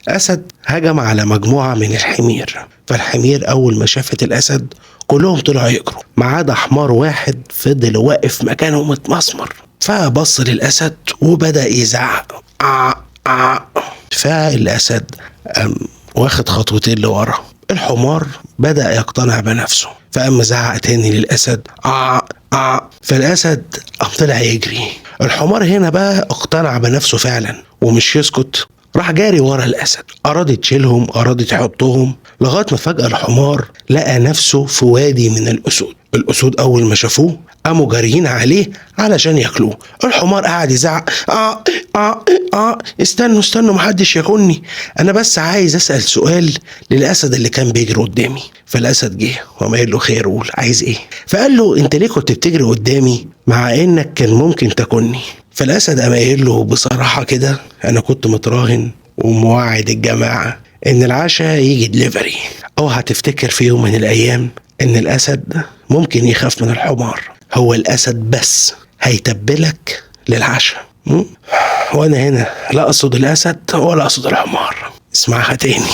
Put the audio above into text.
أسد هجم على مجموعة من الحمير، فالحمير أول ما شافت الأسد كلهم طلعوا يجروا ما عدا حمار واحد فضل واقف مكانه متمسمر. فبص للأسد وبدأ يزعق فالأسد واخد خطوتين لورا. الحمار بدأ يقتنع بنفسه فقام زعق تاني للأسد فالأسد قام طلع يجري. الحمار هنا بقى اقتنع بنفسه فعلا ومش يسكت، راح جاري ورا الأسد، أراد يشيلهم أراد يحطهم لغاية ما فجأة الحمار لقى نفسه في وادي من الأسود. الأسود أول ما شافوه قاموا جاريين عليه علشان ياكلوه. الحمار قاعد يزعق استنوا محدش ياكلني، أنا بس عايز أسأل سؤال للأسد اللي كان بيجري قدامي. فالأسد جه وقام قايل له خير قول عايز إيه؟ فقال له أنت ليه كنت بتجري قدامي مع إنك كان ممكن تاكلني؟ فالأسد قام قايل له بصراحة كده أنا كنت متراهن وموعد الجماعة إن العشاء يجي دليفري، أو هتفتكر في يوم من الأيام إن الأسد ممكن يخاف من الحمار، هو الأسد بس هيتبلك للعشاء. وأنا هنا لا أقصد الأسد ولا أقصد الحمار. اسمعها تاني.